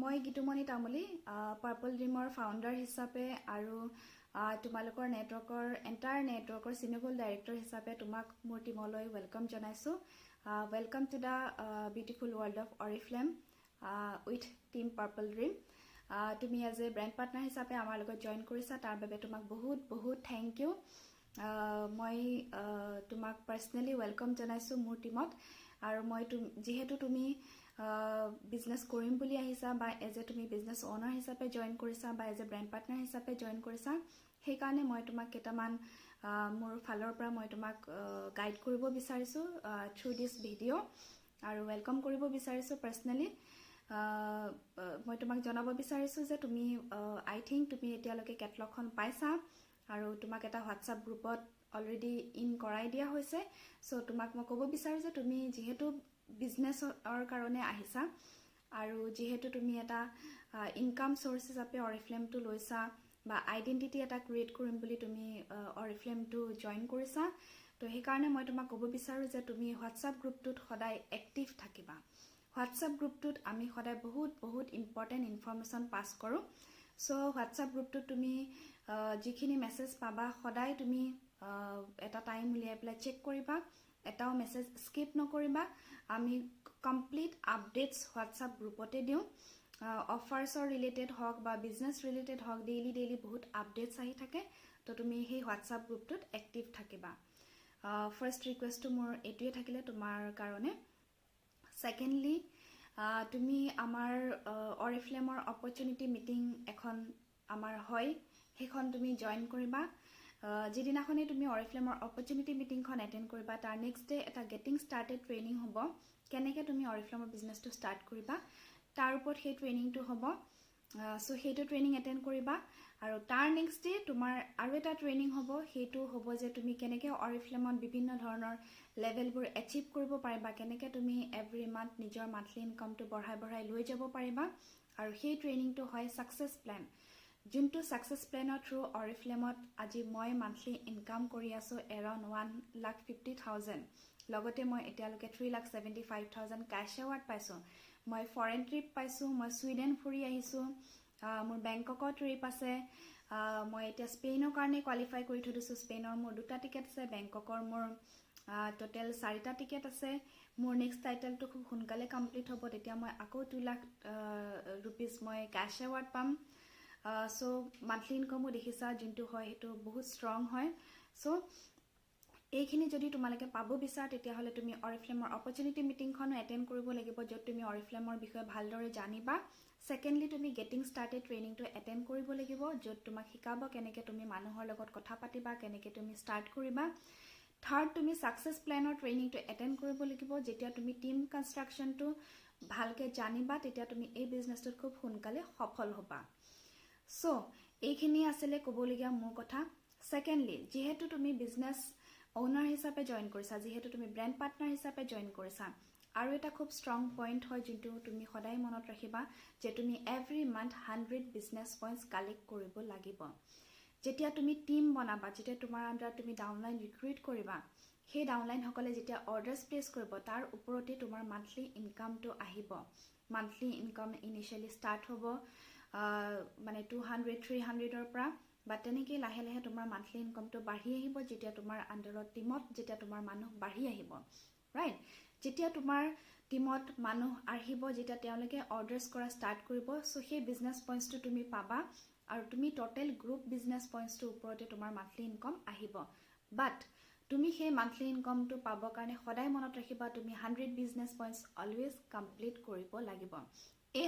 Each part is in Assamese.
মই গীতুমণি তামুলী পাৰ্পল ড্ৰিমৰ ফাউণ্ডাৰ হিচাপে আৰু তোমালোকৰ এণ্টায়াৰ নেটৱৰ্কৰ চিনিয়ৰ ডাইৰেক্টৰ হিচাপে তোমাক মোৰ টিমলৈ ৱেলকাম জনাইছোঁ। Welcome to the beautiful world of Oriflame with team purple dream. তুমি এজ এ ব্ৰেণ্ড পাৰ্টনাৰ হিচাপে আমাৰ লগত জইন কৰিছা, তাৰ বাবে তোমাক বহুত বহুত থেংক ইউ। মই তোমাক পাৰ্চনেলি ৱেলকাম জনাইছোঁ মোৰ টিমত। আৰু মই যিহেতু তুমি বিজনেছ কৰিম বুলি আহিছা বা এজ এ তুমি বিজনেছ অনাৰ হিচাপে জইন কৰিছা বা এজ এ ব্ৰেণ্ড পাৰ্টনাৰ হিচাপে জইন কৰিছা, সেইকাৰণে মই তোমাক কেইটামান মোৰ ফালৰ পৰা মই তোমাক গাইড কৰিব বিচাৰিছোঁ থ্ৰু দিছ ভিডিঅ' আৰু ৱেলকাম কৰিব বিচাৰিছোঁ পাৰ্চনেলি। মই তোমাক জনাব বিচাৰিছোঁ যে তুমি আই থিংক তুমি এতিয়ালৈকে কেটলগখন পাইছা আৰু তোমাক এটা হোৱাটছআপ গ্ৰুপত অলৰেডি ইন কৰাই দিয়া হৈছে। চ' তোমাক মই ক'ব বিচাৰোঁ যে তুমি যিহেতু বিজনেছৰ কাৰণে আহিছা আৰু যিহেতু তুমি এটা ইনকাম চ'ৰ্চ হিচাপে অৰিফ্লেমটো লৈছা বা আইডেণ্টিটি এটা ক্ৰিয়েট কৰিম বুলি তুমি অৰিফ্লেমটো জইন কৰিছা, তো সেইকাৰণে মই তোমাক ক'ব বিচাৰোঁ যে তুমি হোৱাটছআপ গ্ৰুপটোত সদায় এক্টিভ থাকিবা। হোৱাটছআপ গ্ৰুপটোত আমি সদায় বহুত বহুত ইম্পৰ্টেণ্ট ইনফৰমেশ্যন পাছ কৰোঁ। চ' হোৱাটছআপ গ্ৰুপটোত তুমি যিখিনি মেছেজ পাবা সদায় তুমি এটা টাইম উলিয়াই পেলাই চেক কৰিবা, এটাও মেছেজ স্কিপ নকৰিবা। আমি কমপ্লিট আপডেটছ হোৱাটছআপ গ্ৰুপতে দিওঁ। অফাৰ্ছৰ ৰিলেটেড হওক বা বিজনেছ ৰিলেটেড হওক, ডেইলি বহুত আপডেটছ আহি থাকে। তো তুমি সেই হোৱাটছআপ গ্ৰুপটোত এক্টিভ থাকিবা। ফাৰ্ষ্ট ৰিকুৱেষ্টটো মোৰ এইটোৱে থাকিলে তোমাৰ কাৰণে। ছেকেণ্ডলি, তুমি আমাৰ অৰিফ্লেমৰ অপৰচুনিটি মিটিং এখন আমাৰ হয়, সেইখন তুমি জইন কৰিবা। যিদিনাখনেই তুমি অৰিফ্লেমৰ অপৰচুনিটি মিটিংখন এটেণ্ড কৰিবা, তাৰ নেক্সট ডে এটা গেটিং ষ্টাৰ্টেড ট্ৰেইনিং হ'ব। কেনেকৈ তুমি অৰিফ্লেমৰ বিজনেছটো ষ্টাৰ্ট কৰিবা তাৰ ওপৰত সেই ট্ৰেইনিংটো হ'ব। চ' সেইটো ট্ৰেইনিং এটেণ্ড কৰিবা। আৰু তাৰ নেক্সট ডে তোমাৰ আৰু এটা ট্ৰেইনিং হ'ব। সেইটো হ'ব যে তুমি কেনেকৈ অৰিফ্লেমত বিভিন্ন ধৰণৰ লেভেলবোৰ এচিভ কৰিব পাৰিবা, কেনেকৈ তুমি এভৰি মান্থ নিজৰ মান্থলি ইনকামটো বঢ়াই লৈ যাব পাৰিবা। আৰু সেই ট্ৰেইনিংটো হয় ছাকচেছ প্লেন, যোনটো ছাকচেছ প্লেনৰ থ্ৰু অৰিফ্লেমত আজি মই মান্থলি ইনকাম কৰি আছোঁ এৰাউণ্ড 1,50,000। লগতে মই এতিয়ালৈকে 3,75,000 কেছ এৱাৰ্ড পাইছোঁ। মই ফৰেন ট্ৰিপ পাইছোঁ, মই ছুইডেন ফুৰি আহিছোঁ, মোৰ বেংককৰ ট্ৰিপ আছে। মই এতিয়া স্পেইনৰ কাৰণে কোৱালিফাই কৰি থৈ দিছোঁ। স্পেইনৰ মোৰ 2টা টিকেট আছে, বেংককৰ মোৰ টোটেল 4টা টিকেট আছে। মোৰ নেক্সট টাইটেলটো খুব সোনকালে কমপ্লিট হ'ব, তেতিয়া মই আকৌ 2 লাখ ৰুপিজ মই কেছ এৱাৰ্ড পাম। চ' মান্থলি ইনকামো দেখিছা যোনটো হয় সেইটো বহুত ষ্ট্ৰং হয়। চ' এইখিনি যদি তোমালোকে পাব বিচাৰা, তেতিয়াহ'লে তুমি অৰিফ্লেমৰ অপৰচুনিটি মিটিংখনো এটেণ্ড কৰিব লাগিব, য'ত তুমি অৰিফ্লেমৰ বিষয়ে ভালদৰে জানিবা। ছেকেণ্ডলি, তুমি গেটিং ষ্টাৰ্টেড ট্ৰেইনিংটো এটেণ্ড কৰিব লাগিব, য'ত তোমাক শিকাব কেনেকৈ তুমি মানুহৰ লগত কথা পাতিবা, কেনেকৈ তুমি ষ্টাৰ্ট কৰিবা। থাৰ্ড, তুমি ছাকচেছ প্লেনৰ ট্ৰেইনিংটো এটেণ্ড কৰিব লাগিব। যেতিয়া তুমি টিম কনষ্ট্ৰাকশ্যনটো ভালকৈ জানিবা, তেতিয়া তুমি এই বিজনেছটোত খুব সোনকালে সফল হ'বা। চ' এইখিনি আছিলে ক'বলগীয়া মোৰ কথা। ছেকেণ্ডলি, যিহেতু তুমি বিজনেছ অ'নাৰ হিচাপে জইন কৰিছা, যিহেতু তুমি ব্ৰেণ্ড পাৰ্টনাৰ হিচাপে জইন কৰিছা, আৰু এটা খুব ষ্ট্ৰং পইণ্ট হয় যোনটো তুমি সদায় মনত ৰাখিবা, যে তুমি every month 100 business points collect কৰিব লাগিব। যেতিয়া তুমি টিম বনাবা, যেতিয়া তোমাৰ আণ্ডাৰত তুমি ডাউনলাইন ৰিক্ৰুইট কৰিবা, সেই ডাউনলাইনসকলে যেতিয়া অৰ্ডাৰ্ছ প্লেচ কৰিব, তাৰ ওপৰতে তোমাৰ মান্থলি ইনকামটো আহিব। মান্থলি ইনকাম ইনিচিয়েলি ষ্টাৰ্ট হ'ব মানে 200-300ৰ পৰা, বা তেনেকৈ লাহে লাহে তোমাৰ মান্থলি ইনকামটো বাঢ়ি আহিব যেতিয়া তোমাৰ আণ্ডাৰত টিমত যেতিয়া তোমাৰ মানুহ বাঢ়ি আহিব, ৰাইট। যেতিয়া তোমাৰ টিমত মানুহ আহিব, যেতিয়া তেওঁলোকে অৰ্ডাৰ্ছ কৰা ষ্টাৰ্ট কৰিব, চ' সেই বিজনেছ পইণ্টছটো তুমি পাবা আৰু তুমি টোটেল গ্ৰুপ বিজনেছ পইণ্টছটোৰ ওপৰতে তোমাৰ মান্থলি ইনকাম আহিব। বাট তুমি সেই মান্থলি ইনকামটো পাবৰ কাৰণে সদায় মনত ৰাখিবা, তুমি 100 বিজনেছ পইণ্টছ অলৱেজ কমপ্লিট কৰিব লাগিব। এই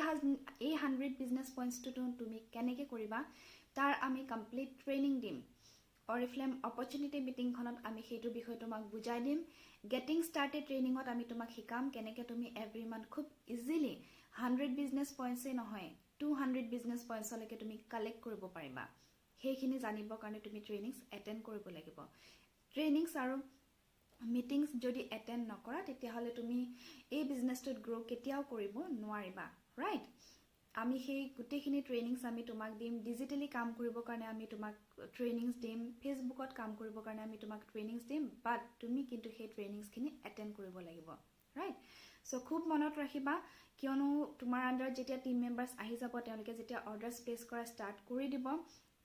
100 বিজনেছ পইণ্টছটো তুমি কেনেকৈ কৰিবা তাৰ আমি কমপ্লিট ট্ৰেইনিং দিম। অৰিফ্লেম অপৰচুনিটি মিটিংখনত আমি সেইটো বিষয়ে তোমাক বুজাই দিম। গেটিং ষ্টাৰ্টেড ট্ৰেইনিঙত আমি তোমাক শিকাম কেনেকৈ তুমি এভৰি মান্থ খুব ইজিলি 100 বিজনেছ পইণ্টছেই নহয় 200 বিজনেছ পইণ্টছলৈকে তুমি কালেক্ট কৰিব পাৰিবা। সেইখিনি জানিবৰ কাৰণে তুমি ট্ৰেইনিংছ এটেণ্ড কৰিব লাগিব। ট্ৰেইনিংছ আৰু মিটিংছ যদি এটেণ্ড নকৰা, তেতিয়াহ'লে তুমি এই বিজনেছটোত গ্ৰ' কেতিয়াও কৰিব নোৱাৰিবা, ৰাইট। আমি সেই গোটেইখিনি ট্ৰেইনিংছ আমি তোমাক দিম। ডিজিটেলি কাম কৰিবৰ কাৰণে আমি তোমাক ট্ৰেইনিংছ দিম, ফেচবুকত কাম কৰিবৰ কাৰণে আমি তোমাক ট্ৰেইনিংছ দিম, বাট তুমি কিন্তু সেই ট্ৰেইনিংছখিনি এটেণ্ড কৰিব লাগিব, ৰাইট। চ' খুব মনত ৰাখিবা, কিয়নো তোমাৰ আন্ডাৰত যেতিয়া টিম মেম্বাৰ্ছ আহি যাব তেওঁলোকে যেতিয়া অৰ্ডাৰছ প্লেচ কৰা ষ্টাৰ্ট কৰি দিব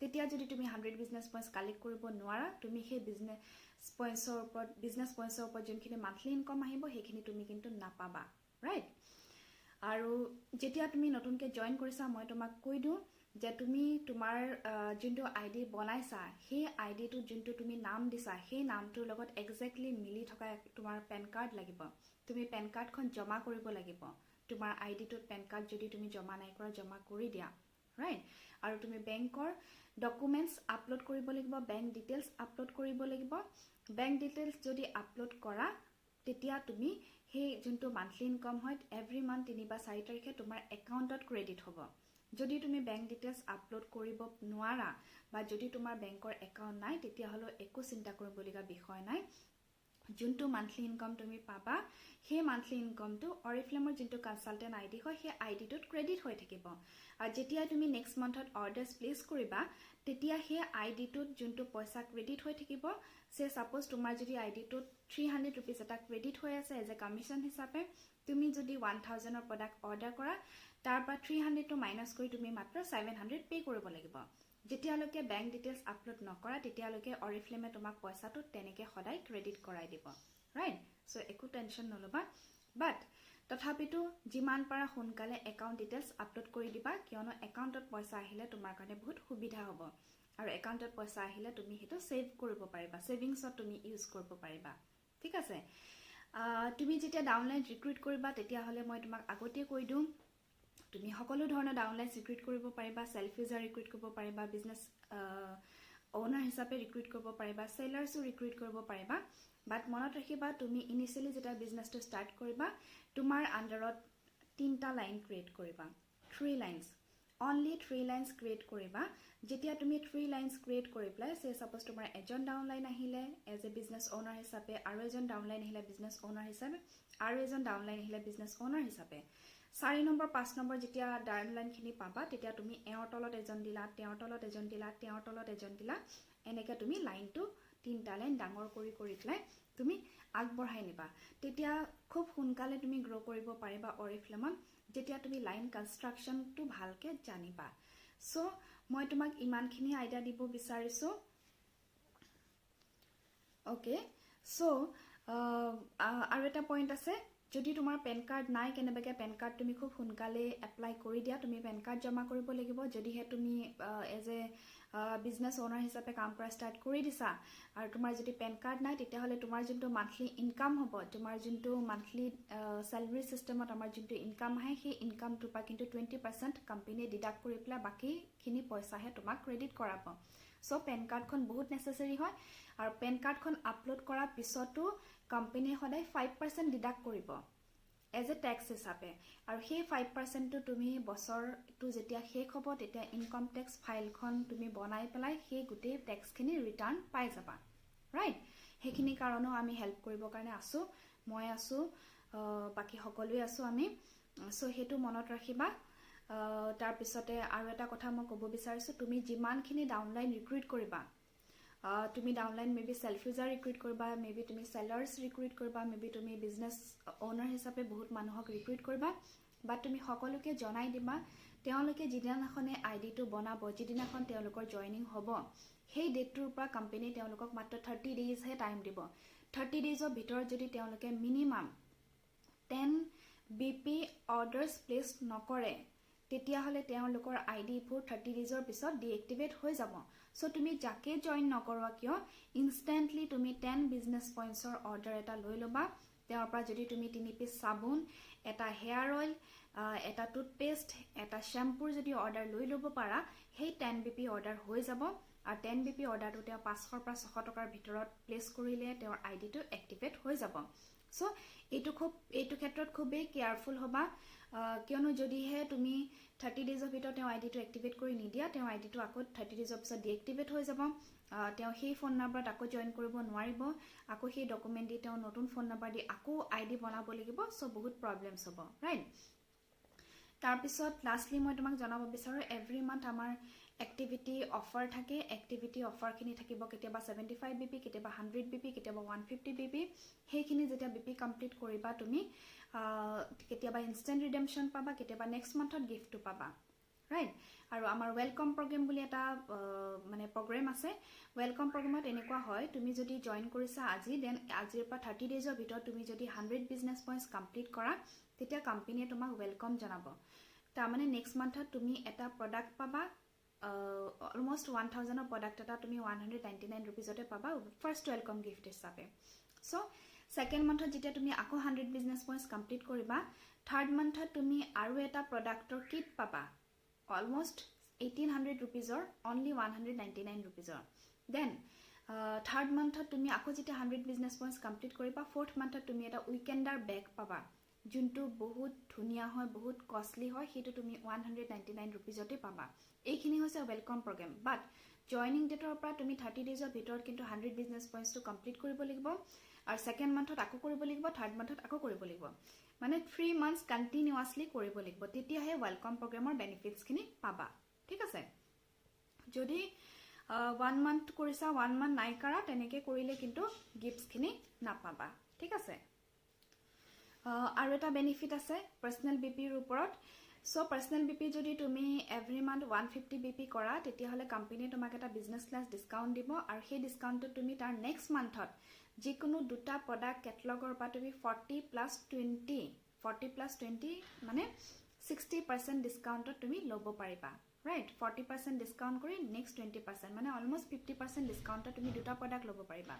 তেতিয়া যদি তুমি 100 বিজনেছ পইণ্টছ কালেক্ট কৰিব নোৱাৰা তুমি সেই বিজনেছ পইণ্টছৰ ওপৰত যোনখিনি মান্থলি ইনকাম আহিব সেইখিনি তুমি কিন্তু নাপাবা ৰাইট আৰু যেতিয়া তুমি নতুনকৈ জইন কৰিছা মই তোমাক কৈ দিওঁ যে তুমি তোমাৰ যোনটো আইডি বনাইছা সেই আইডিটো যোনটো তুমি নাম দিছা সেই নামটোৰ লগত এক্সেক্টলি মিলি থকা তোমাৰ পেন কাৰ্ড লাগিব তুমি পেন কাৰ্ডখন জমা কৰিব লাগিব তোমাৰ আইডিটোত পেন কাৰ্ড যদি তুমি জমা নাই কৰা জমা কৰি দিয়া ৰাইট আৰু তুমি বেংকৰ ডকুমেণ্টছ আপলোড কৰিব লাগিব বেংক ডিটেইলছ আপলোড কৰিব লাগিব বেংক ডিটেইলছ যদি আপলোড কৰা তেতিয়া তুমি সেই যোনটো মান্থলি ইনকাম হয় এভৰি মান্থ 3 বা 4 তাৰিখে তোমাৰ একাউণ্টত ক্ৰেডিট হ'ব যদি তুমি বেংক ডিটেইলছ আপলোড কৰিব নোৱাৰা বা যদি তোমাৰ বেংকৰ একাউণ্ট নাই তেতিয়াহ'লে একো চিন্তা কৰিবলগীয়া বিষয় নাই যোনটো মান্থলি ইনকাম তুমি পাবা সেই মান্থলি ইনকামটো অৰিফ্লেমৰ যোনটো কনসালটেন্ট আইডি হয় সেই আইডিটোত ক্ৰেডিট হৈ থাকিব আৰু যেতিয়া তুমি নেক্সট মান্থত অৰ্ডাৰছ প্লেচ কৰিবা তেতিয়া সেই আইডিটোত যোনটো পইচা ক্ৰেডিট হৈ থাকিব সে সাপোজ তোমাৰ যদি আইডিটোত 300 रुपीस এটা ক্ৰেডিট হৈ আছে এজ এ কমিশন হিচাপে তুমি যদি 1000 ৰ প্ৰডাক্ট অৰ্ডাৰ কৰা তাৰ পৰা 300 টো মাইনাস কৰি তুমি মাত্ৰ 700 পে কৰিব লাগিব যেতিয়ালৈকে বেংক ডিটেইলছ আপলোড নকৰা তেতিয়ালৈকে অৰিফ্লেমে তোমাক পইচাটো তেনেকৈ সদায় ক্ৰেডিট কৰাই দিব ৰাইট সো একো টেনচন নলবা বাট তথাপিতো যিমান পাৰা সোনকালে একাউণ্ট ডিটেইলছ আপলোড কৰি দিবা কিয়নো একাউণ্টত পইচা আহিলে তোমাৰ কাৰণে বহুত সুবিধা হ'ব আৰু একাউণ্টত পইচা আহিলে তুমি হেতু সেভ কৰিব পাৰিবা সেভিংছত তুমি ইউজ কৰিব পাৰিবা ঠিক আছে তুমি যেতিয়া ডাউনলাইন ৰিক্ৰুট কৰিবা তেতিয়া হলে মই তোমাক আগতে কৈ দিম তুমি সকলো ধৰণৰ ডাউনলাইন ৰিক্ৰুট কৰিব পাৰিবা সেলফ ইউজাৰ ৰিক্ৰুট কৰিব পাৰিবা বিজনেছ ওনাৰ হিচাপে ৰিক্ৰুট কৰিব পাৰিবা সেলাৰছো ৰিক্ৰুট কৰিব পাৰিবা বাট মনত ৰাখিবা তুমি ইনিশিয়ালি যেতিয়া বিজনেছটো ষ্টাৰ্ট কৰিবা তোমাৰ আন্ডাৰত 3টা লাইন ক্ৰিয়েট কৰিবা 3 লাইনছ only 3 lines create কৰিবা যেতিয়া তুমি 3 lines create কৰি প্লাই সে সাপোজ তোমাৰ এজন ডাউনলাইন আহিলে এজ এ বিজনেছ ওনাৰ হিচাপে আৰু এজন ডাউনলাইন আহিলে বিজনেছ ওনাৰ হিচাপে আৰু এজন ডাউনলাইন আহিলে বিজনেছ ওনাৰ হিচাপে 4 নম্বৰ 5 নম্বৰ যেতিয়া ডাউনলাইন খিনি পাবা তেতিয়া তুমি এৰ তলত এজন দিলা তেওঁৰ তলত এজন দিলা তেওঁৰ তলত এজন দিলা এনেকৈ তুমি লাইনটো 3টা লাইন ডাঙৰ কৰি প্লাই তুমি আগবঢ়াই নিবা তেতিয়া খুব সোনকালে তুমি গ্ৰো কৰিব পাৰিবা অৰিফ্লেমত যেতিয়া তুমি লাইন কনস্ট্ৰাকশনটো ভালকে জানিবা সো মই তোমাক ইমানখিনি আইডিয়া দিব বিচাৰিছো ওকে সো আৰু এটা পইণ্ট আছে যদি তোমাৰ পেন কাৰ্ড নাই কেনেবাকে পেন কাৰ্ড তুমি খুব সোনকালে এপ্লাই কৰি দিয়া তুমি পেন কাৰ্ড জমা কৰিব লাগিব যদিহে তুমি এজ এ বিজনেছ ওনাৰ হিচাপে কাম কৰা ষ্টাৰ্ট কৰি দিছা আৰু তোমাৰ যদি পেন কাৰ্ড নাই তেতিয়াহলে তোমাৰ যোনটো মান্থলি ইনকাম হ'ব তোমাৰ যোনটো মান্থলি স্যালাৰি সিস্টেমত আমাৰ যোনটো ইনকাম আহে সেই ইনকামটোৰ পৰা কিন্তু 20% কোম্পানীয়ে ডিডাক্ট কৰি পেলাই বাকিখিনি পইচাহে তোমাক ক্ৰেডিট কৰাব সো পেন কাৰ্ডখন বহুত নেসেসাৰী হয় আৰু পেন কাৰ্ডখন আপলোড কৰাৰ পিছতো কোম্পানীয়ে সদায় 5% ডিডাক্ট কৰিব এজ এ টেক্স হিচাপে আৰু সেই 5% টো তুমি বছৰটো যেতিয়া শেষ হ'ব তেতিয়া ইনকাম টেক্স ফাইলখন তুমি বনাই পেলাই সেই গোটেই টেক্সখিনি ৰিটাৰ্ণ পাই যাবা ৰাইট সেইখিনি কাৰণেও আমি হেল্প কৰিবৰ কাৰণে আছো মই আছো বাকি সকলোৱে আছো আমি সো হেতু মনত ৰাখিবা তাৰ পিছতে আৰু এটা কথা মই ক'ব বিচাৰিছো তুমি যিমানখিনি ডাউনলাইন ৰিক্ৰুট কৰিবা তুমি downline maybe self user recruit কৰিবা মেবি তুমি সেলাৰ্স ৰিক্ৰুট কৰিবা মেবি তুমি বিজনেছ ওনাৰ হিচাপে বহুত মানুহক ৰিক্ৰুট কৰিবা বা তুমি সকলোকে জনাই দিবা তেওঁলোকে যিদিনাখনে আইডিটো বনাব যিদিনাখন তেওঁলোকৰ জয়নিং হ'ব সেই ডেটটোৰ পৰা কোম্পানী তেওঁলোকক মাত্ৰ 30 ডেজ হে টাইম দিব 30 ডেজৰ ভিতৰত যদি তেওঁলোকে মিনিমাম 10 বিপি অৰ্ডাৰছ প্লেচ নকৰে তেতিয়াহলে তেওঁলোকৰ আইডিবোৰ 30 ডেজৰ পিছত ডিএক্টিভেট হৈ যাব সো তুমি যাকে জয়েন নকৰৱা কিয় ইনস্ট্যান্টলি তুমি 10 বিজনেছ পইণ্টছৰ অৰ্ডাৰ এটা লৈ লবা তেওঁৰ পৰা যদি তুমি 3 পিস সাবুন এটা হেয়াৰ অইল এটা টুথপেষ্ট এটা শ্যাম্পুৰ যদি অৰ্ডাৰ লৈ লব পাৰা সেই 10 বিপি অৰ্ডাৰ হৈ যাব আৰু 10 বিপি অৰ্ডাৰটো তেওঁ 500 পৰা 600 টকাৰ ভিতৰত প্লেস কৰিলে তেওঁৰ আইডিটো এক্টিভেট হৈ যাব সো এইটো ক্ষেত্ৰত খুবেই কেয়াৰফুল হবা কিয়নো যদিহে তুমি 30 ডেজৰ ভিতৰত তেওঁ আইডিটো এক্টিভেট কৰি নিদিয়া তেওঁ আইডিটো আকৌ 30 ডেজৰ পিছত ডিএক্টিভেট হৈ যাব তেওঁ সেই ফোন নম্বৰত আকৌ জয়েন কৰিব নোৱাৰিব আকৌ সেই ডকুমেন্ট দি তেওঁ নতুন ফোন নম্বৰ দি আকৌ আইডি বনাব লাগিব সো বহুত প্ৰবলেমছ হ'ব ৰাইট তাৰ পিছত লাষ্টলি মই তোমাক জনাব বিচাৰো এভৰি মান্থ আমাৰ এক্টিভিটি অফাৰ থাকে এক্টিভিটি অফাৰখিনি থাকিব কেতিয়াবা 75 বিপি কেতিয়াবা 100 বিপি কেতিয়াবা 150 বিপি সেইখিনি যেতিয়া বিপি কমপ্লিট কৰিবা তুমি কেতিয়াবা ইনষ্টেন্ট ৰিডেমপশন পাবা কেতিয়াবা নেক্সট মান্থত গিফ্টটো পাবা ৰাইট আৰু আমাৰ ওয়েলকাম প্ৰগ্ৰাম বুলি এটা মানে প্ৰগ্ৰাম আছে ওয়েলকাম প্ৰগ্ৰামত এনেকুৱা হয় তুমি যদি জয়েন কৰিছা আজি দেন আজিৰ পৰা 30 ডেজৰ ভিতৰত তুমি যদি 100 বিজনেস পইণ্টস কমপ্লিট কৰা তেতিয়া কোম্পানীয়ে তোমাক ওয়েলকাম জনাব তাৰ মানে নেক্সট মান্থত তুমি এটা প্ৰডাক্ট পাবা অলমোস্ট 1000 অফ প্ৰডাক্ট এটা তুমি 199 रुपीजতে পাবা ফাৰ্স্ট ওয়েলকাম গিফট হিচাপে সো সেকেন্ড মান্থত যেতিয়া তুমি আকৌ 100 বিজনেস পইণ্টস কমপ্লিট কৰিবা থাৰ্ড মান্থত তুমি আৰু এটা প্ৰডাক্টৰ কিট পাবা অলমোস্ট 1800 रुपीजৰ only 199 रुपीजৰ দেন থাৰ্ড মান্থত তুমি আকৌ যেতিয়া 100 বিজনেস পইণ্টস কমপ্লিট কৰিবা ফোৰ্থ মান্থত তুমি এটা উইকেন্ডাৰ বেগ পাবা যোনটো বহুত ধুনিয়া হয় বহুত কষ্টলি হয় হেতু তুমি 199 रुपीजতে পাবা এইখিনি হৈছে ওয়েলকাম প্ৰগ্ৰাম বাট জয়নিং ডেটৰ পৰা তুমি 30 ডেজৰ ভিতৰত কিন্তু 100 বিজনেস পইণ্টসটো কমপ্লিট কৰিব লাগিব আৰু সেকেন্ড মান্থত আকৌ কৰিব লাগিব থাৰ্ড মান্থত আকৌ কৰিব লাগিব মানে 3 মান্থস কন্টিনিউয়াসলি কৰিব লাগিব তেতিয়াহে ওয়েলকাম প্ৰগ্ৰামৰ বেনিফিটস খিনি পাবা ঠিক আছে যদি 1 মান্থ কৰিছা 1 মান্থ নাই কৰা তেনেকে কৰিলে কিন্তু গিফটস খিনি নাপাবা ঠিক আছে আৰু এটা বেনিফিট আছে পাৰ্সোনাল বিপিৰ ওপৰত সো পাৰ্সোনাল বিপি যদি তুমি এভৰি মান্থ 150 বিপি কৰা তেতিয়া হলে কোম্পানী তোমাক এটা বিজনেস ক্লাস ডিসকাউন্ট দিব আৰু সেই ডিসকাউন্টটো তুমি তাৰ নেক্সট মান্থত যিকোনো দুটা প্ৰডাক্ট কেটালগৰ পৰা তুমি 40+20 মানে 60% ডিসকাউন্টত তুমি লব পাৰিবা ৰাইট 40% ডিসকাউন্ট কৰি নেক্সট 20% মানে অলমোস্ট 50% ডিসকাউন্টত তুমি দুটা প্ৰডাক্ট লব পাৰিবা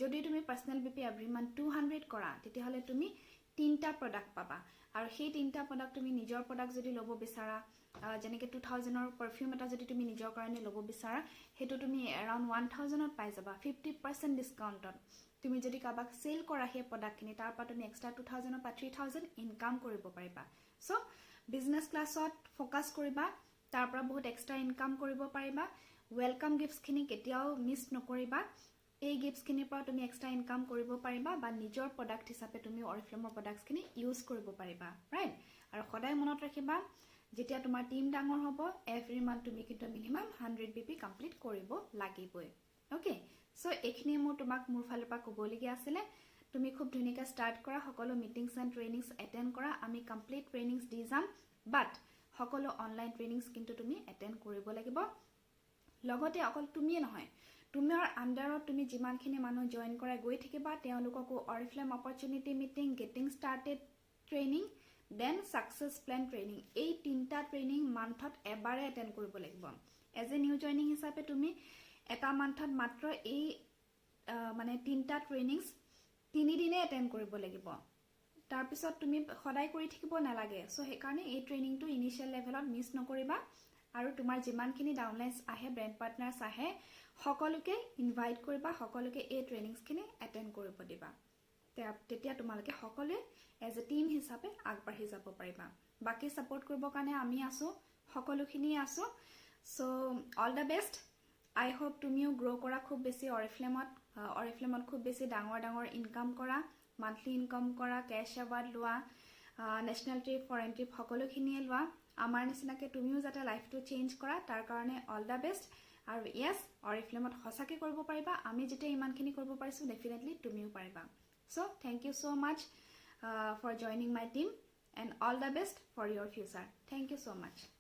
যদি তুমি পাৰ্সোনাল বিপি এভৰি মান্থ 200 কৰা তেতিয়া হলে তুমি তিনটা প্ৰডাক্ট পাবা আৰু সেই তিনটা প্ৰডাক্ট তুমি নিজৰ প্ৰডাক্ট যদি লব বিচাৰা যেনেকে 2000 ৰ পাৰফিউম এটা যদি তুমি নিজৰ কাৰণে লব বিচাৰা হেতু তুমি अराउंड 1000 ত পাই যাবা 50% ডিসকাউন্টত তুমি যদি কাবাক সেল কৰা সেই প্ৰডাক্টখিনি তাৰ পৰা তুমি এক্সট্ৰা 2000 ৰ পৰা 3000 ইনকাম কৰিব পাৰিবা সো বিজনেস ক্লাছত ফোকাস কৰিবা তাৰ পৰা বহুত এক্সট্ৰা ইনকাম কৰিব পাৰিবা ওয়েলকাম গিফটস খিনি কেতিয়াও মিস নকৰিবা এই গিফটস খিনিৰ পৰা তুমি এক্সট্ৰা ইনকাম কৰিব পাৰিবা বা নিজৰ প্ৰডাক্ট হিচাপে তুমি অৰিফ্লেমৰ প্ৰডাক্টস খিনি ইউজ কৰিব পাৰিবা ৰাইট আৰু সদায় মনত ৰাখিবা যেতিয়া তোমাৰ টিম ডাঙৰ হ'ব এভৰি মান্থ তুমি কিন্তু মিনিমাম 100 বিপি কমপ্লিট কৰিব লাগিবই ওকে সো এখিনি মোৰ তোমাক মোৰ ফালৰ পৰা ক'বলগীয়া আছিল তুমি খুব ধুনিকা স্টাৰ্ট কৰা সকলো মিটিংছ এণ্ড ট্ৰেইনিংছ এটেন্ড কৰা আমি কমপ্লিট ট্ৰেইনিংছ দি যাম বাট সকলো অনলাইন ট্ৰেইনিংছ কিন্তু তুমি এটেন্ড কৰিব লাগিব লগতে অকল তুমিয়ে নহয় তোমাৰ আন্ডাৰত তুমি যিমানখিনি মানুহ জয়েন কৰা গৈ থাকিবা তেওঁলোককো Oriflame opportunity meeting getting started training then success plan training এই তিনটা ট্ৰেইনিং মান্থত এবাৰে এটেন্ড কৰিব লাগিব এজ এ নিউ জয়নিং হিচাপে তুমি এটা মান্থত মাত্ৰ এই মানে তিনটা ট্ৰেইনিংছ 3 দিনে এটেন্ড কৰিব লাগিব তাৰ পিছত তুমি সদায় কৰি থাকিব নালাগে সো সেই কাৰণে এই ট্ৰেইনিংটো ইনিশিয়াল লেভেলত মিস নকৰিবা আৰু তোমাৰ যিমানখিনি ডাউনলাইনছ আহে ব্ৰেণ্ড পাৰ্টনাৰ্ছ আহে সকলোকে ইনভাইট কৰিবা সকলোকে এই ট্ৰেইনিংছখিনি এটেন্ড কৰিব দিবা তেতিয়া তোমালোকে সকলোৱে এজ এ টিম হিচাপে আগবাঢ়ি যাব পাৰিবা বাকি সাপোৰ্ট কৰিবৰ কাৰণে আমি আছো সকলোখিনি আছো so all the best I hope তুমিও গ্ৰো কৰা খুব বেছি অৰিফ্লেমত খুব বেছি ডাঙৰ ইনকাম কৰা মান্থলি ইনকাম কৰা ক্যাশ এৱাৰ্ড লোৱা নেশনাল ট্ৰিপ ফৰেন ট্ৰিপ সকলোখিনিয়ে লোৱা আমাৰ নিচিনাকে তুমিও যাতে লাইফটো চেঞ্জ কৰা তাৰ কাৰণে অল দা বেষ্ট আৰু ইয়েস অৰিফ্লেমত হসাকে কৰিব পাৰিবা আমি যেতিয়া ইমানখিনি কৰিব পাৰিছো ডেফিনেটলি তুমিও পাৰিবা so thank you so much for joining my team and all the best for your future. Thank you so much.